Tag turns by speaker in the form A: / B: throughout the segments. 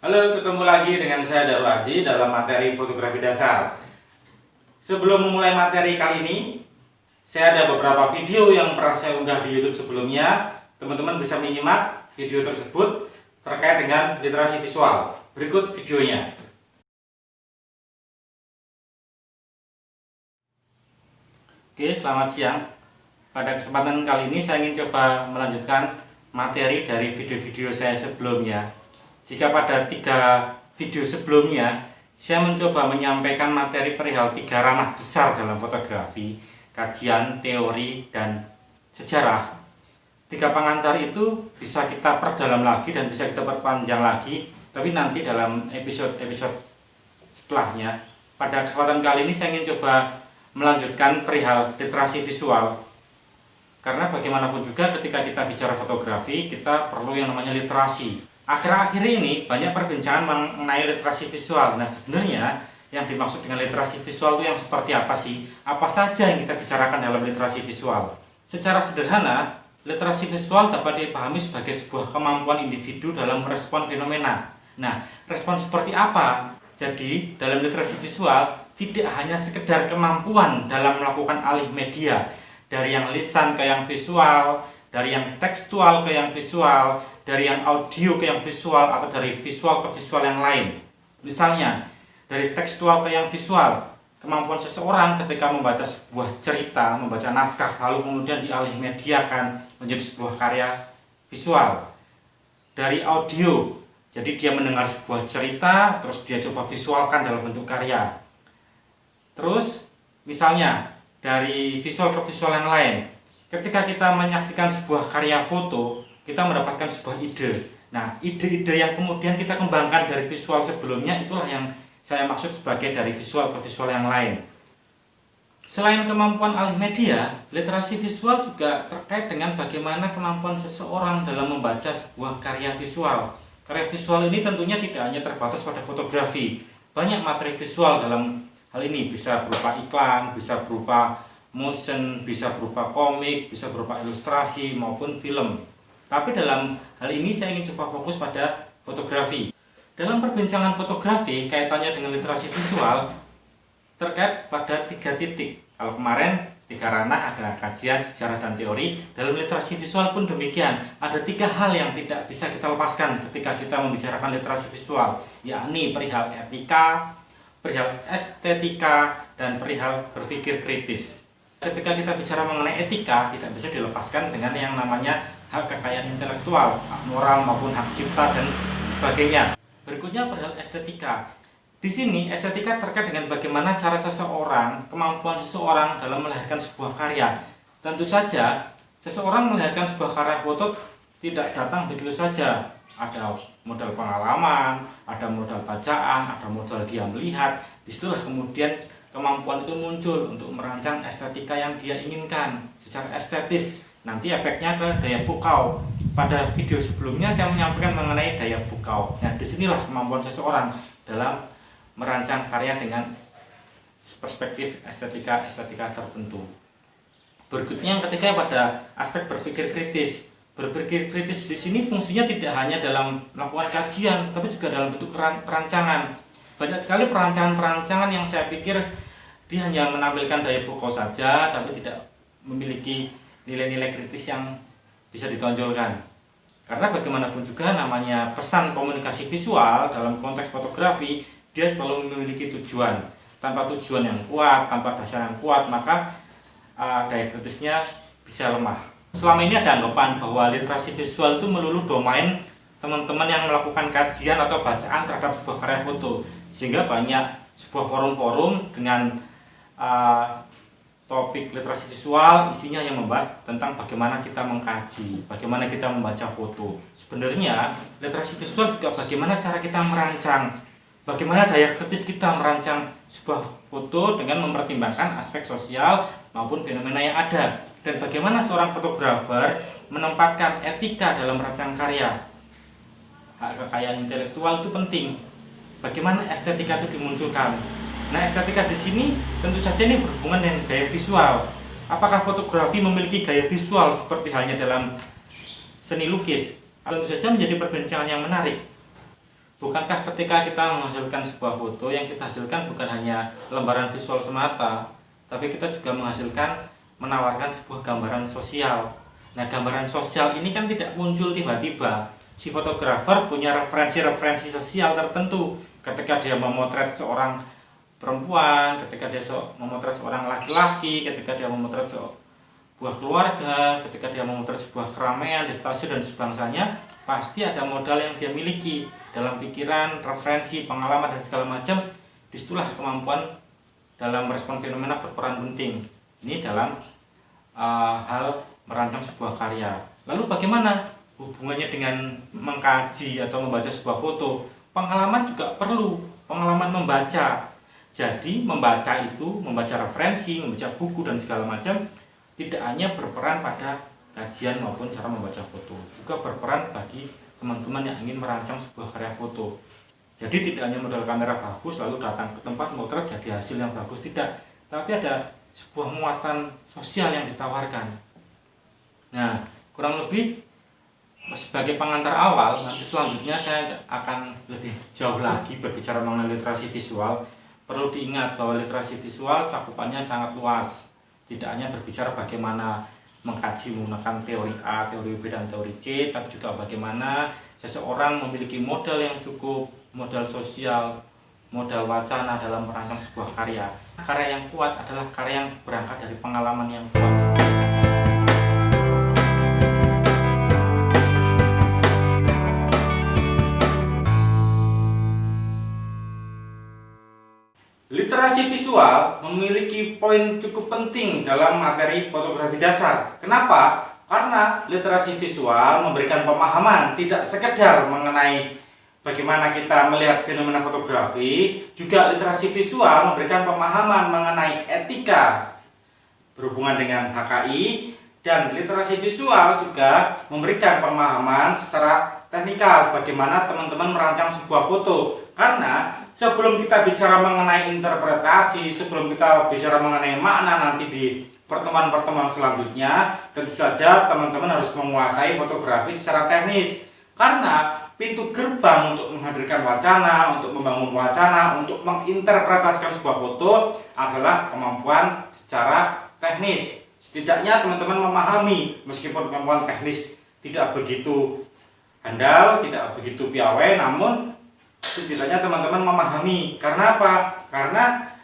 A: Halo, ketemu lagi dengan saya Daru Aji dalam materi fotografi dasar. Sebelum memulai materi kali ini, saya ada beberapa video yang pernah saya unggah di YouTube sebelumnya. Teman-teman bisa menyimak video tersebut terkait dengan literasi visual. Berikut videonya. Oke, selamat siang. Pada kesempatan kali ini saya ingin coba melanjutkan materi dari video-video saya sebelumnya. Jika pada 3 video sebelumnya saya mencoba menyampaikan materi perihal 3 ranah besar dalam fotografi, kajian, teori, dan sejarah. 3 pengantar itu bisa kita perdalam lagi dan bisa kita perpanjang lagi, tapi nanti dalam episode-episode setelahnya. Pada kesempatan kali ini saya ingin coba melanjutkan perihal literasi visual. Karena bagaimanapun juga ketika kita bicara fotografi, kita perlu yang namanya literasi. Akhir-akhir ini banyak perbincangan mengenai literasi visual. Nah, sebenarnya yang dimaksud dengan literasi visual itu yang seperti apa sih? Apa saja yang kita bicarakan dalam literasi visual? Secara sederhana, literasi visual dapat dipahami sebagai sebuah kemampuan individu dalam merespon fenomena. Nah, respon seperti apa? Jadi, dalam literasi visual tidak hanya sekedar kemampuan dalam melakukan alih media, dari yang lisan ke yang visual, dari yang tekstual ke yang visual, dari yang audio ke yang visual, atau dari visual ke visual yang lain. Misalnya, dari tekstual ke yang visual, kemampuan seseorang ketika membaca sebuah cerita, membaca naskah, lalu kemudian dialih mediakan menjadi sebuah karya visual. Dari audio, jadi dia mendengar sebuah cerita, terus dia coba visualkan dalam bentuk karya. Terus, misalnya, dari visual ke visual yang lain, ketika kita menyaksikan sebuah karya foto, kita mendapatkan sebuah ide. Nah, ide-ide yang kemudian kita kembangkan dari visual sebelumnya, itulah yang saya maksud sebagai dari visual ke visual yang lain. Selain kemampuan alih media, literasi visual juga terkait dengan bagaimana kemampuan seseorang dalam membaca sebuah karya visual. Karya visual ini tentunya tidak hanya terbatas pada fotografi. Banyak materi visual dalam hal ini, bisa berupa iklan, bisa berupa motion, bisa berupa komik, bisa berupa ilustrasi maupun film. Tapi dalam hal ini saya ingin coba fokus pada fotografi. Dalam perbincangan fotografi kaitannya dengan literasi visual terkait pada 3 titik. Kalau kemarin 3 ranah, ada kajian, sejarah, dan teori. Dalam literasi visual pun demikian. Ada 3 hal yang tidak bisa kita lepaskan ketika kita membicarakan literasi visual, yakni perihal etika, perihal estetika, dan perihal berpikir kritis. Ketika kita bicara mengenai etika, tidak bisa dilepaskan dengan yang namanya hak kekayaan intelektual, hak moral maupun hak cipta dan sebagainya. Berikutnya perihal estetika. Di sini estetika terkait dengan bagaimana cara seseorang, kemampuan seseorang dalam melahirkan sebuah karya. Tentu saja, seseorang melahirkan sebuah karya foto tidak datang begitu saja. Ada modal pengalaman, ada modal bacaan, ada modal dia melihat. Disitulah kemudian kemampuan itu muncul untuk merancang estetika yang dia inginkan secara estetis. Nanti efeknya ke daya pukau. Pada video sebelumnya saya menyampaikan mengenai daya pukau. Nah, disinilah kemampuan seseorang dalam merancang karya dengan perspektif estetika tertentu. Berikutnya yang ketiga pada aspek berpikir kritis. Berpikir kritis di sini fungsinya tidak hanya dalam melakukan kajian, tapi juga dalam bentuk perancangan. Banyak sekali perancangan-perancangan yang saya pikir dia hanya menampilkan daya pukau saja, tapi tidak memiliki nilai-nilai kritis yang bisa ditonjolkan. Karena bagaimanapun juga namanya pesan komunikasi visual dalam konteks fotografi, dia selalu memiliki tujuan. Tanpa tujuan yang kuat, tanpa dasar yang kuat, maka daya kritisnya bisa lemah. Selama ini ada anggapan bahwa literasi visual itu melulu domain teman-teman yang melakukan kajian atau bacaan terhadap sebuah karya foto, sehingga banyak sebuah forum-forum dengan topik literasi visual isinya yang membahas tentang bagaimana kita mengkaji, bagaimana kita membaca foto. Sebenarnya literasi visual juga bagaimana cara kita merancang, bagaimana daya kritis kita merancang sebuah foto dengan mempertimbangkan aspek sosial maupun fenomena yang ada, dan bagaimana seorang fotografer menempatkan etika dalam merancang karya. Hak kekayaan intelektual itu penting. Bagaimana estetika itu dimunculkan? Nah, estetika di sini tentu saja ini berhubungan dengan gaya visual. Apakah fotografi memiliki gaya visual seperti halnya dalam seni lukis? Tentu saja menjadi perbincangan yang menarik. Bukankah ketika kita menghasilkan sebuah foto, yang kita hasilkan bukan hanya lembaran visual semata, tapi kita juga menghasilkan, menawarkan sebuah gambaran sosial. Nah, gambaran sosial ini kan tidak muncul tiba-tiba. Si fotografer punya referensi-referensi sosial tertentu ketika dia memotret seorang perempuan, ketika dia memotret seorang laki-laki, ketika dia memotret sebuah keluarga, ketika dia memotret sebuah keramaian di stasiun dan sebangsanya, pasti ada modal yang dia miliki dalam pikiran, referensi, pengalaman dan segala macam. Disitulah kemampuan dalam merespon fenomena berperan penting. Ini dalam hal merancang sebuah karya. Lalu bagaimana hubungannya dengan mengkaji atau membaca sebuah foto? Pengalaman juga perlu, pengalaman membaca. Jadi membaca itu, membaca referensi, membaca buku dan segala macam tidak hanya berperan pada kajian maupun cara membaca foto, juga berperan bagi teman-teman yang ingin merancang sebuah karya foto. Jadi tidak hanya modal kamera bagus lalu datang ke tempat motret jadi hasil yang bagus, tidak, tapi ada sebuah muatan sosial yang ditawarkan. Nah, kurang lebih sebagai pengantar awal, nanti selanjutnya saya akan lebih jauh lagi berbicara mengenai literasi visual. Perlu diingat bahwa literasi visual cakupannya sangat luas. Tidak hanya berbicara bagaimana mengkaji menggunakan teori A, teori B, dan teori C, tapi juga bagaimana seseorang memiliki modal yang cukup, modal sosial, modal wacana dalam merancang sebuah karya. Karya yang kuat adalah karya yang berangkat dari pengalaman yang kuat. Literasi visual memiliki poin cukup penting dalam materi fotografi dasar. Kenapa? Karena literasi visual memberikan pemahaman tidak sekedar mengenai bagaimana kita melihat fenomena fotografi, juga literasi visual memberikan pemahaman mengenai etika berhubungan dengan HKI, dan literasi visual juga memberikan pemahaman secara teknikal bagaimana teman-teman merancang sebuah foto. Karena sebelum kita bicara mengenai interpretasi, sebelum kita bicara mengenai makna nanti di pertemuan-pertemuan selanjutnya, tentu saja teman-teman harus menguasai fotografi secara teknis. Karena pintu gerbang untuk menghadirkan wacana, untuk membangun wacana, untuk menginterpretasikan sebuah foto adalah kemampuan secara teknis. Setidaknya teman-teman memahami, meskipun kemampuan teknis tidak begitu handal, tidak begitu piawai, namun setidaknya teman-teman memahami. Karena apa? Karena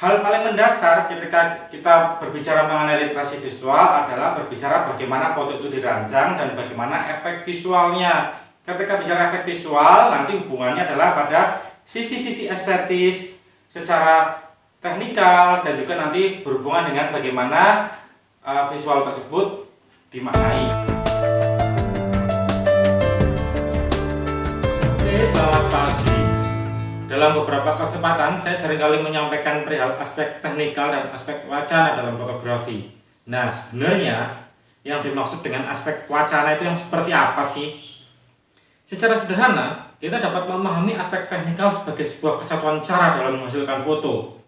A: hal paling mendasar ketika kita berbicara mengenai literasi visual adalah berbicara bagaimana foto itu dirancang dan bagaimana efek visualnya. Ketika bicara efek visual, nanti hubungannya adalah pada sisi-sisi estetis secara teknikal, dan juga nanti berhubungan dengan bagaimana visual tersebut dimaknai. Selamat pagi. Dalam beberapa kesempatan saya seringkali menyampaikan perihal aspek teknikal dan aspek wacana dalam fotografi. Nah, sebenarnya yang dimaksud dengan aspek wacana itu yang seperti apa sih? Secara sederhana, kita dapat memahami aspek teknikal sebagai sebuah kesatuan cara dalam menghasilkan foto.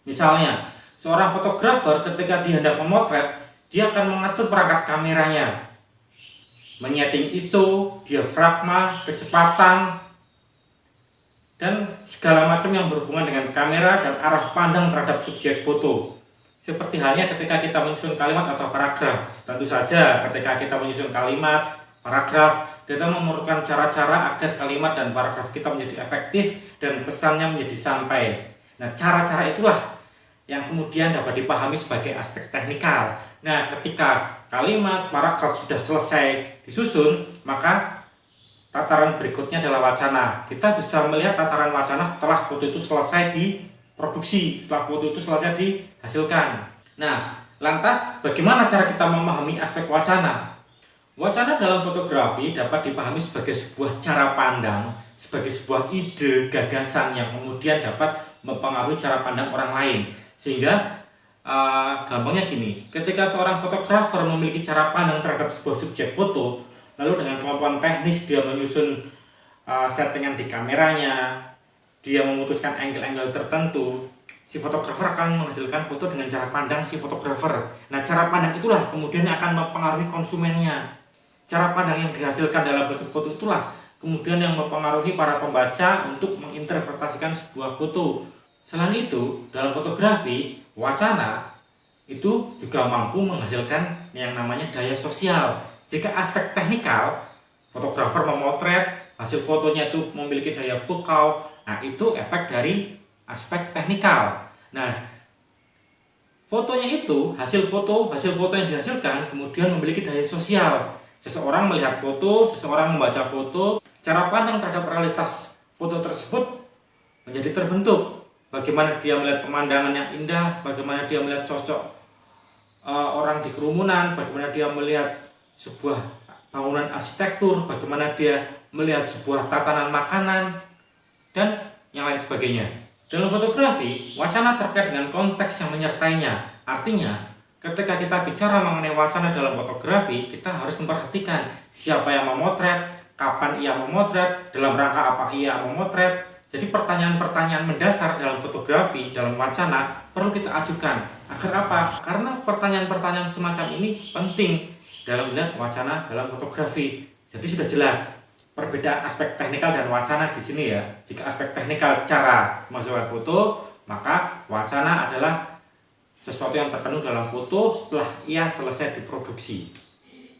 A: Misalnya, seorang fotografer ketika dia hendak memotret, dia akan mengatur perangkat kameranya, menyeting ISO, diafragma, kecepatan, dan segala macam yang berhubungan dengan kamera dan arah pandang terhadap subjek foto. Seperti halnya ketika kita menyusun kalimat atau paragraf. Tentu saja ketika kita menyusun kalimat, paragraf, kita memerlukan cara-cara agar kalimat dan paragraf kita menjadi efektif dan pesannya menjadi sampai. Nah, cara-cara itulah yang kemudian dapat dipahami sebagai aspek teknikal. Nah, ketika kalimat, paragraf sudah selesai disusun, maka tataran berikutnya adalah wacana. Kita bisa melihat tataran wacana setelah foto itu selesai diproduksi, setelah foto itu selesai dihasilkan. Nah, lantas bagaimana cara kita memahami aspek wacana? Wacana dalam fotografi dapat dipahami sebagai sebuah cara pandang, sebagai sebuah ide, gagasan yang kemudian dapat mempengaruhi cara pandang orang lain. Sehingga gampangnya gini, ketika seorang fotografer memiliki cara pandang terhadap sebuah subjek foto, lalu dengan kemampuan teknis dia menyusun settingan di kameranya, dia memutuskan angle-angle tertentu, si fotografer akan menghasilkan foto dengan cara pandang si fotografer. Nah, cara pandang itulah kemudian akan mempengaruhi konsumennya. Cara pandang yang dihasilkan dalam bentuk foto itulah kemudian yang mempengaruhi para pembaca untuk menginterpretasikan sebuah foto. Selain itu, dalam fotografi, wacana itu juga mampu menghasilkan yang namanya daya sosial. Jika aspek teknikal, fotografer memotret, hasil fotonya itu memiliki daya pukau, nah itu efek dari aspek teknikal. Nah, fotonya itu, hasil foto yang dihasilkan kemudian memiliki daya sosial. Seseorang melihat foto, seseorang membaca foto, cara pandang terhadap realitas foto tersebut menjadi terbentuk. Bagaimana dia melihat pemandangan yang indah, bagaimana dia melihat sosok orang di kerumunan, bagaimana dia melihat sebuah bangunan arsitektur, bagaimana dia melihat sebuah tatanan makanan, dan yang lain sebagainya. Dalam fotografi, wacana terkait dengan konteks yang menyertainya. Artinya, ketika kita bicara mengenai wacana dalam fotografi, kita harus memperhatikan siapa yang memotret, kapan ia memotret, dalam rangka apa ia memotret. Jadi pertanyaan-pertanyaan mendasar dalam fotografi, dalam wacana perlu kita ajukan. Agar apa? Karena pertanyaan-pertanyaan semacam ini penting dalam melihat wacana dalam fotografi. Jadi sudah jelas perbedaan aspek teknikal dan wacana di sini ya. Jika aspek teknikal cara memasukkan foto, maka wacana adalah sesuatu yang terkandung dalam foto setelah ia selesai diproduksi.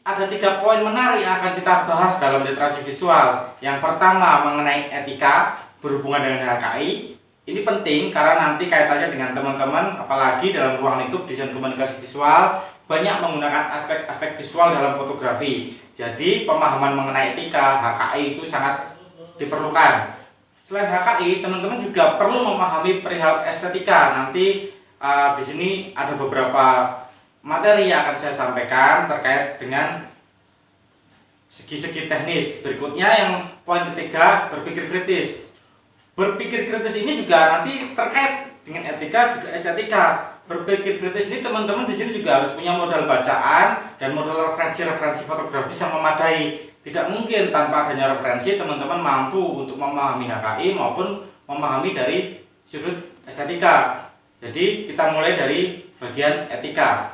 A: Ada 3 poin menarik yang akan kita bahas dalam literasi visual. Yang pertama mengenai etika berhubungan dengan HKI. Ini penting karena nanti kaitannya dengan teman-teman, apalagi dalam ruang lingkup desain komunikasi visual, banyak menggunakan aspek-aspek visual dalam fotografi. Jadi pemahaman mengenai etika HKI itu sangat diperlukan. Selain HKI, teman-teman juga perlu memahami perihal estetika. Nanti di sini ada beberapa materi yang akan saya sampaikan terkait dengan segi-segi teknis. Berikutnya yang poin ketiga, berpikir kritis. Berpikir kritis ini juga nanti terkait dengan etika juga estetika. Berpikir kritis ini teman-teman di sini juga harus punya modal bacaan dan modal referensi fotografis yang memadai. Tidak mungkin tanpa adanya referensi teman-teman mampu untuk memahami HKI maupun memahami dari sudut estetika. Jadi kita mulai dari bagian etika.